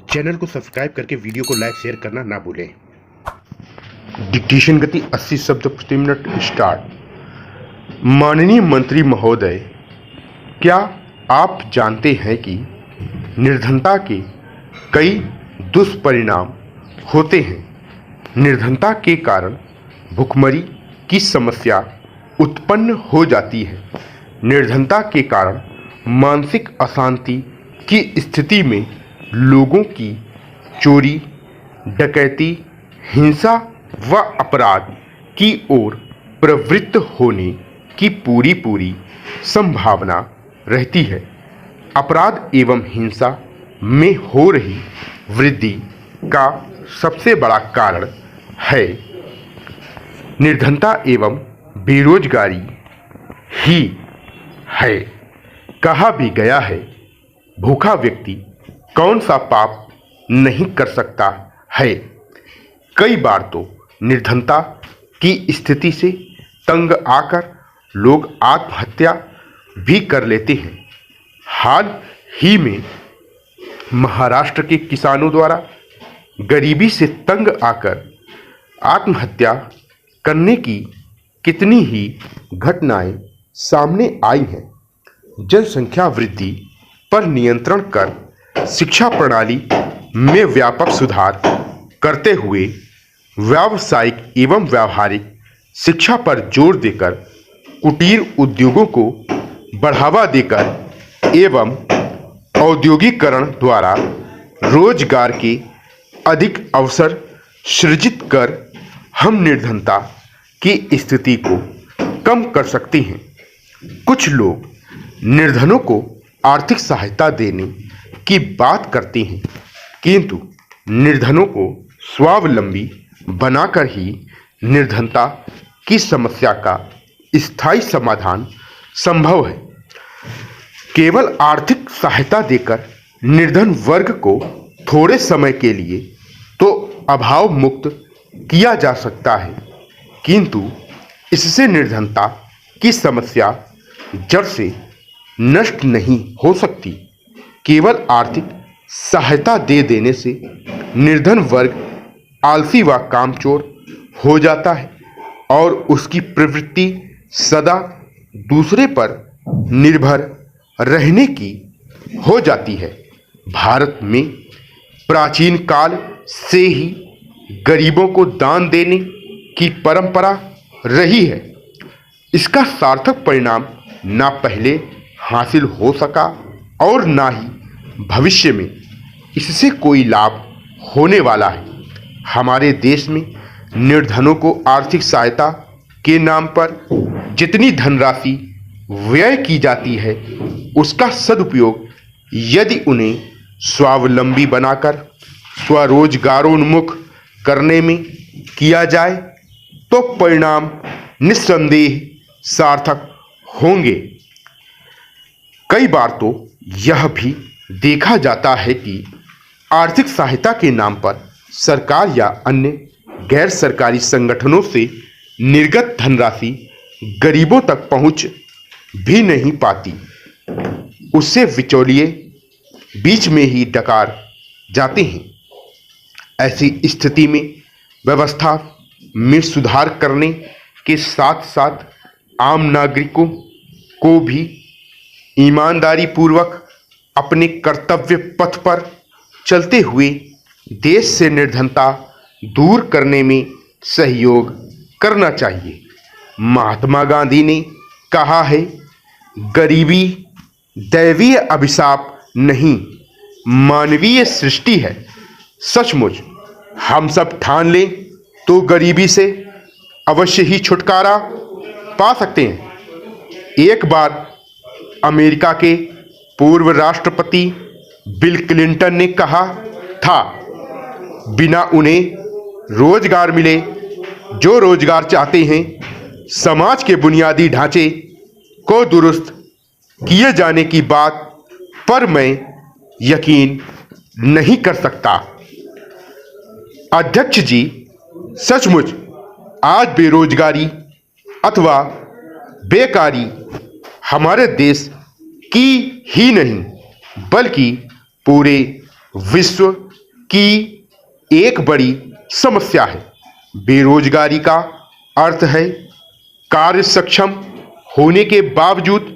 Channel को subscribe करके video को लाइक शेयर करना ना भूलें। डिक्टेशन गति 80 शब्द प्रति मिनट स्टार्ट। माननीय मंत्री महोदय, क्या आप जानते हैं कि निर्धनता के कई दुष्परिणाम होते हैं? निर्धनता के कारण भुखमरी की समस्या उत्पन्न हो जाती है। निर्धनता के कारण मानसिक अशांति की स्थिति में लोगों की चोरी, डकैती, हिंसा व अपराध की ओर प्रवृत्त होने की पूरी संभावना रहती है। अपराध एवं हिंसा में हो रही वृद्धि का सबसे बड़ा कारण है निर्धनता एवं बेरोजगारी ही है। कहा भी गया है, भूखा व्यक्ति कौन सा पाप नहीं कर सकता है। कई बार तो निर्धनता की स्थिति से तंग आकर लोग आत्महत्या भी कर लेते हैं। हाल ही में महाराष्ट्र के किसानों द्वारा गरीबी से तंग आकर आत्महत्या करने की कितनी ही घटनाएं सामने आई हैं। जनसंख्या वृद्धि पर नियंत्रण कर शिक्षा प्रणाली में व्यापक सुधार करते हुए व्यावसायिक एवं व्यावहारिक शिक्षा पर जोर देकर कुटीर उद्योगों को बढ़ावा देकर एवं औद्योगिकरण द्वारा रोजगार के अधिक अवसर सृजित कर हम निर्धनता की स्थिति को कम कर सकते हैं। कुछ लोग निर्धनों को आर्थिक सहायता देने की बात करते हैं, किंतु निर्धनों को स्वावलंबी बनाकर ही निर्धनता की समस्या का स्थायी समाधान संभव है। केवल आर्थिक सहायता देकर निर्धन वर्ग को थोड़े समय के लिए तो अभाव मुक्त किया जा सकता है, किंतु इससे निर्धनता की समस्या जड़ से नष्ट नहीं हो सकती। केवल आर्थिक सहायता दे देने से निर्धन वर्ग आलसी व कामचोर हो जाता है और उसकी प्रवृत्ति सदा दूसरे पर निर्भर रहने की हो जाती है। भारत में प्राचीन काल से ही गरीबों को दान देने की परंपरा रही है। इसका सार्थक परिणाम ना पहले हासिल हो सका और ना ही भविष्य में इससे कोई लाभ होने वाला है। हमारे देश में निर्धनों को आर्थिक सहायता के नाम पर जितनी धनराशि व्यय की जाती है, उसका सदुपयोग यदि उन्हें स्वावलंबी बनाकर स्वरोजगारोन्मुख करने में किया जाए तो परिणाम निस्संदेह सार्थक होंगे। कई बार तो यह भी देखा जाता है कि आर्थिक सहायता के नाम पर सरकार या अन्य गैर सरकारी संगठनों से निर्गत धनराशि गरीबों तक पहुंच भी नहीं पाती। उससे बिचौलिए बीच में ही डकार जाते हैं। ऐसी स्थिति में व्यवस्था में सुधार करने के साथ साथ आम नागरिकों को भी ईमानदारी पूर्वक अपने कर्तव्य पथ पर चलते हुए देश से निर्धनता दूर करने में सहयोग करना चाहिए। महात्मा गांधी ने कहा है, गरीबी दैवीय अभिशाप नहीं, मानवीय सृष्टि है। सचमुच हम सब ठान लें तो गरीबी से अवश्य ही छुटकारा पा सकते हैं। एक बार अमेरिका के पूर्व राष्ट्रपति बिल क्लिंटन ने कहा था, बिना उन्हें रोजगार मिले जो रोजगार चाहते हैं, समाज के बुनियादी ढांचे को दुरुस्त किए जाने की बात पर मैं यकीन नहीं कर सकता। अध्यक्ष जी, सचमुच आज बेरोजगारी अथवा बेकारी हमारे देश की ही नहीं बल्कि पूरे विश्व की एक बड़ी समस्या है। बेरोजगारी का अर्थ है कार्य सक्षम होने के बावजूद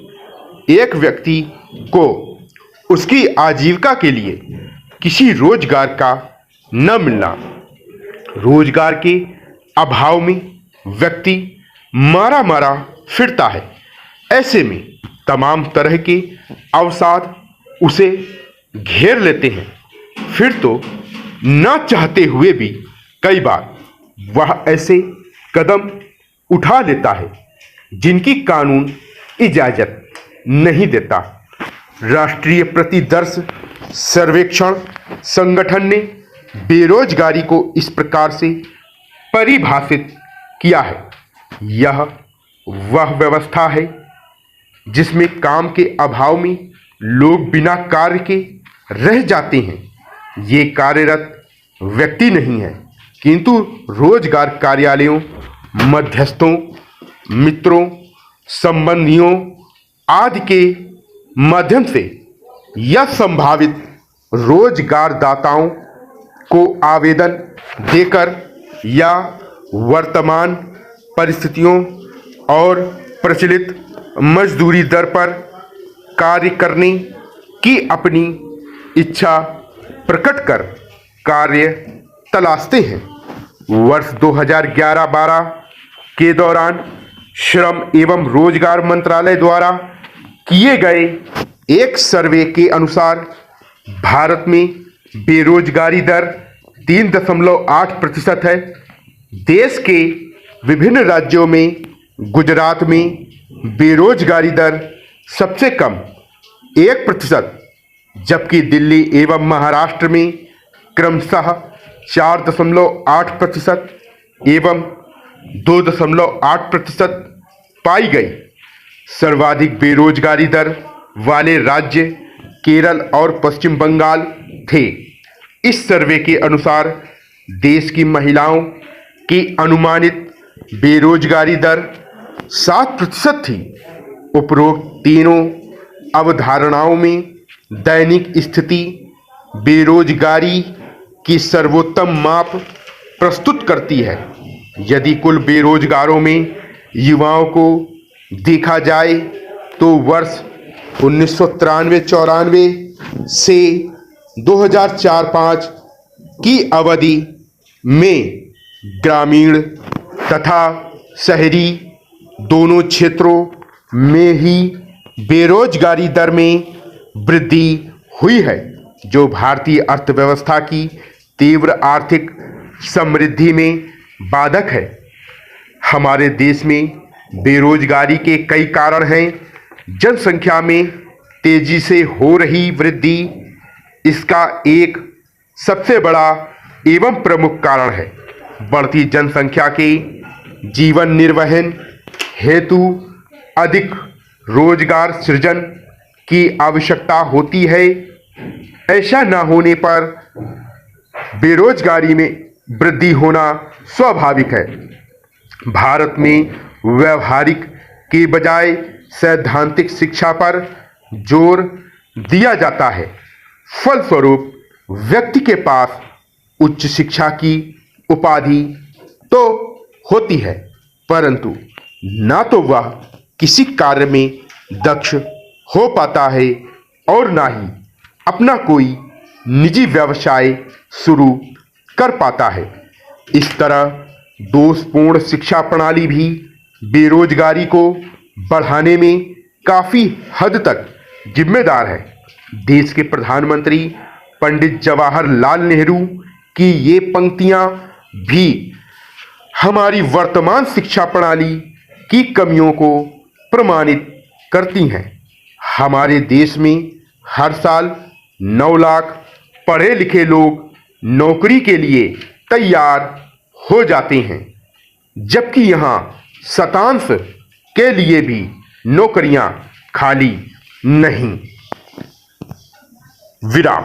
एक व्यक्ति को उसकी आजीविका के लिए किसी रोजगार का न मिलना। रोजगार के अभाव में व्यक्ति मारा मारा फिरता है। ऐसे में तमाम तरह के अवसाद उसे घेर लेते हैं। फिर तो न चाहते हुए भी कई बार वह ऐसे कदम उठा लेता है जिनकी कानून इजाजत नहीं देता। राष्ट्रीय प्रतिदर्श सर्वेक्षण संगठन ने बेरोजगारी को इस प्रकार से परिभाषित किया है। यह वह व्यवस्था है जिसमें काम के अभाव में लोग बिना कार्य के रह जाते हैं। ये कार्यरत व्यक्ति नहीं है, किंतु रोजगार कार्यालयों, मध्यस्थों, मित्रों, संबंधियों आदि के माध्यम से या संभावित रोजगारदाताओं को आवेदन देकर या वर्तमान परिस्थितियों और प्रचलित मजदूरी दर पर कार्य करने की अपनी इच्छा प्रकट कर कार्य तलाशते हैं। वर्ष 2011-12 के दौरान श्रम एवं रोजगार मंत्रालय द्वारा किए गए एक सर्वे के अनुसार भारत में बेरोजगारी दर 3.8% है। देश के विभिन्न राज्यों में गुजरात में बेरोजगारी दर सबसे कम 1%, जबकि दिल्ली एवं महाराष्ट्र में क्रमशः 4.8% एवं 2.8% पाई गई। सर्वाधिक बेरोजगारी दर वाले राज्य केरल और पश्चिम बंगाल थे। इस सर्वे के अनुसार देश की महिलाओं की अनुमानित बेरोजगारी दर 7% थी। उपरोक्त तीनों अवधारणाओं में दैनिक स्थिति बेरोजगारी की सर्वोत्तम माप प्रस्तुत करती है। यदि कुल बेरोजगारों में युवाओं को देखा जाए तो वर्ष 1993-94 से 2004-05 की अवधि में ग्रामीण तथा शहरी दोनों क्षेत्रों में ही बेरोजगारी दर में वृद्धि हुई है, जो भारतीय अर्थव्यवस्था की तीव्र आर्थिक समृद्धि में बाधक है। हमारे देश में बेरोजगारी के कई कारण हैं। जनसंख्या में तेजी से हो रही वृद्धि इसका एक सबसे बड़ा एवं प्रमुख कारण है। बढ़ती जनसंख्या के जीवन निर्वहन हेतु अधिक रोजगार सृजन की आवश्यकता होती है। ऐसा न होने पर बेरोजगारी में वृद्धि होना स्वाभाविक है। भारत में व्यवहारिक के बजाय सैद्धांतिक शिक्षा पर जोर दिया जाता है। फलस्वरूप व्यक्ति के पास उच्च शिक्षा की उपाधि तो होती है, परंतु ना तो वह किसी कार्य में दक्ष हो पाता है और ना ही अपना कोई निजी व्यवसाय शुरू कर पाता है। इस तरह दोषपूर्ण शिक्षा प्रणाली भी बेरोजगारी को बढ़ाने में काफी हद तक जिम्मेदार है। देश के प्रधानमंत्री पंडित जवाहरलाल नेहरू की ये पंक्तियां भी हमारी वर्तमान शिक्षा प्रणाली की कमियों को प्रमाणित करती हैं। हमारे देश में हर साल 9 लाख पढ़े लिखे लोग नौकरी के लिए तैयार हो जाते हैं, जबकि यहाँ शतांश के लिए भी नौकरियां खाली नहीं। विराम।